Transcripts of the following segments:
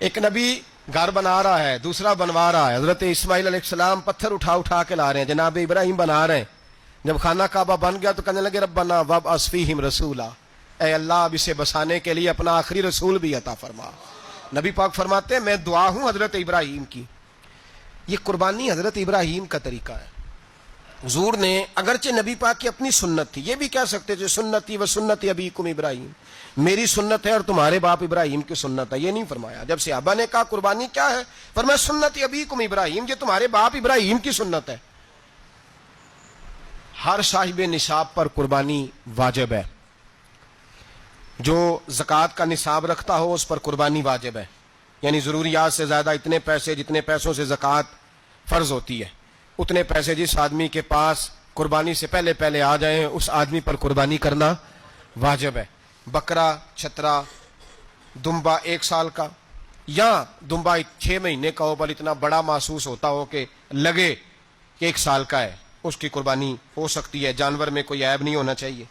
ایک نبی گھر بنا رہا ہے، دوسرا بنوا رہا ہے. حضرت اسماعیل علیہ السلام پتھر اٹھا اٹھا کے لا رہے ہیں، جناب ابراہیم بنا رہے ہیں. جب خانہ کعبہ بن گیا تو کہنے لگے ربنا وابعث فیہم رسولا، اے اللہ اب اسے بسانے کے لیے اپنا آخری رسول بھی عطا فرما. نبی پاک فرماتے ہیں میں دعا ہوں حضرت ابراہیم کی. یہ قربانی حضرت ابراہیم کا طریقہ ہے. حضور نے اگرچہ نبی پاک کی اپنی سنت تھی، یہ بھی کہہ سکتے تھے سنتی و سنتی ابیکم ابراہیم، میری سنت ہے اور تمہارے باپ ابراہیم کی سنت ہے. یہ نہیں فرمایا. جب صحابہ نے کہا قربانی کیا ہے، فرمایا سنتی ابیکم ابراہیم، یہ تمہارے باپ ابراہیم کی سنت ہے. ہر صاحب نصاب پر قربانی واجب ہے. جو زکوٰۃ کا نصاب رکھتا ہو اس پر قربانی واجب ہے، یعنی ضروریات سے زیادہ اتنے پیسے، جتنے پیسوں سے زکوٰۃ فرض ہوتی ہے اتنے پیسے جس آدمی کے پاس قربانی سے پہلے پہلے آ جائیں اس آدمی پر قربانی کرنا واجب ہے. بکرا، چھترا، دمبا 1 سال کا یا دمبا 6 مہینے کا ہو پر اتنا بڑا محسوس ہوتا ہو کہ لگے کہ 1 سال کا ہے، اس کی قربانی ہو سکتی ہے. جانور میں کوئی عیب نہیں ہونا چاہیے.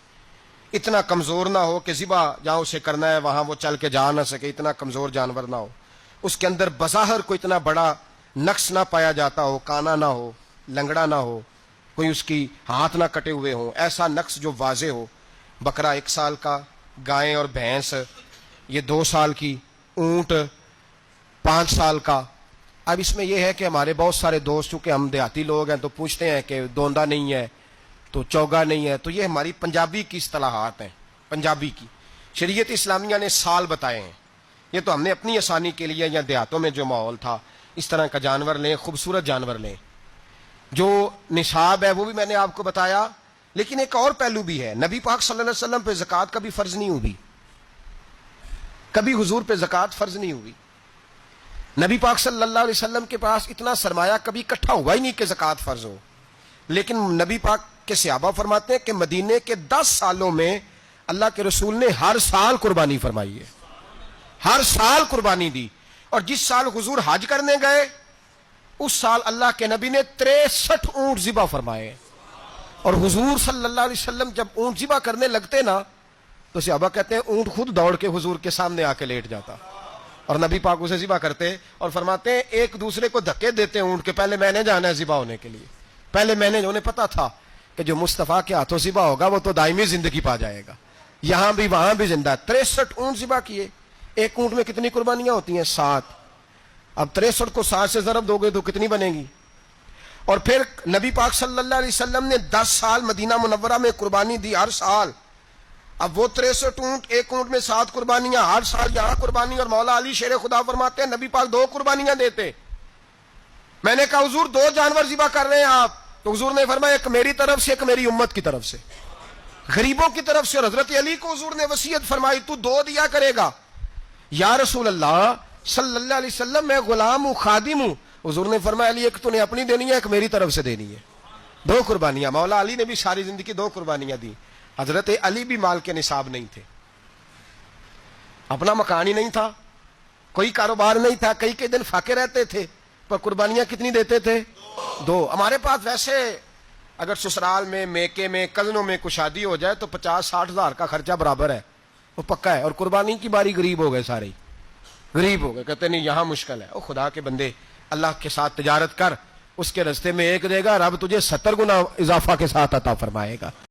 اتنا کمزور نہ ہو کہ ذبح جہاں اسے کرنا ہے وہاں وہ چل کے جا نہ سکے، اتنا کمزور جانور نہ ہو. اس کے اندر بظاہر کوئی اتنا بڑا نقص نہ پایا جاتا ہو، کانا نہ ہو، لنگڑا نہ ہو، کوئی اس کی ہاتھ نہ کٹے ہوئے ہوں، ایسا نقص جو واضح ہو. بکرا 1 سال کا، گائیں اور بھینس یہ 2 سال کی، اونٹ 5 سال کا. اب اس میں یہ ہے کہ ہمارے بہت سارے دوست چونکہ ہم دیہاتی لوگ ہیں تو پوچھتے ہیں کہ دوندا نہیں ہے تو چوگا نہیں ہے، تو یہ ہماری پنجابی کی اصطلاحات ہیں. پنجابی کی شریعت اسلامیہ نے سال بتائے ہیں، یہ تو ہم نے اپنی آسانی کے لیے یا دیہاتوں میں جو ماحول تھا اس طرح کا جانور لیں، خوبصورت جانور لیں. جو نصاب ہے وہ بھی میں نے آپ کو بتایا، لیکن ایک اور پہلو بھی ہے. نبی پاک صلی اللہ علیہ وسلم پہ زکوٰۃ کبھی فرض نہیں ہوئی، کبھی حضور پہ زکوٰۃ فرض نہیں ہوئی. نبی پاک صلی اللہ علیہ وسلم کے پاس اتنا سرمایہ کبھی اکٹھا ہوا ہی نہیں کہ زکوٰۃ فرض ہو. لیکن نبی پاک کے صحابہ فرماتے ہیں کہ مدینے کے 10 سالوں میں اللہ کے رسول نے ہر سال قربانی فرمائی ہے، ہر سال قربانی دی. اور جس سال حضور حج کرنے گئے اس سال اللہ کے نبی نے 63 اونٹ ذبح فرمائے. اور حضور صلی اللہ علیہ وسلم جب اونٹ ذبح کرنے لگتے نا تو صحابہ کہتے ہیں اونٹ خود دوڑ کے حضور کے سامنے آ کے لیٹ جاتا اور نبی پاک اسے ذبح کرتے اور فرماتے ہیں ایک دوسرے کو دھکے دیتے اونٹ کے، پہلے میں نے جانا ہے ذبح ہونے کے لیے، پہلے میں نے. انہیں پتا تھا کہ جو مصطفیٰ کے ہاتھوں ذبح ہوگا وہ تو دائمی زندگی پا جائے گا، یہاں بھی وہاں بھی زندہ. 63 اونٹ ذبح کیے. ایک اونٹ میں کتنی قربانیاں ہوتی ہیں؟ 7. اب 63 کو 7 سے ضرب دو گے تو کتنی بنے گی؟ اور پھر نبی پاک صلی اللہ علیہ وسلم نے 10 سال مدینہ منورہ میں قربانی دی ہر سال. اب وہ 63 اونٹ، ایک اونٹ میں 7 قربانیاں، ہر سال یہاں قربانی. اور مولا علی شیر خدا فرماتے ہیں نبی پاک 2 قربانیاں دیتے. میں نے کہا حضور 2 جانور ذبح کر رہے ہیں آپ، تو حضور نے فرمایا ایک میری طرف سے، ایک میری امت کی طرف سے، غریبوں کی طرف سے. اور حضرت علی کو حضور نے وصیت فرمائی تو 2 دیا کرے گا. یا رسول اللہ صلی اللہ علیہ وسلم میں غلام ہوں، خادم ہوں. حضور نے فرمایا علی ایک تو نے اپنی دینی ہے، ایک میری طرف سے دینی ہے. 2 قربانیاں. مولا علی نے بھی ساری زندگی 2 قربانیاں دی. حضرت علی بھی مال کے نصاب نہیں تھے، اپنا مکان ہی نہیں تھا، کوئی کاروبار نہیں تھا، کئی دن فاقے رہتے تھے، پر قربانیاں کتنی دیتے تھے؟ 2. ہمارے پاس ویسے اگر سسرال میں، میکے میں، کزنوں میں کچھ شادی ہو جائے تو 50-60 ہزار کا خرچہ برابر ہے، وہ پکا ہے. اور قربانی کی باری غریب ہو گئے، سارے غریب ہو گئے. کہتے نہیں یہاں مشکل ہے. او خدا کے بندے اللہ کے ساتھ تجارت کر، اس کے رستے میں 1 دے گا، رب تجھے 70 گنا اضافہ کے ساتھ عطا فرمائے گا.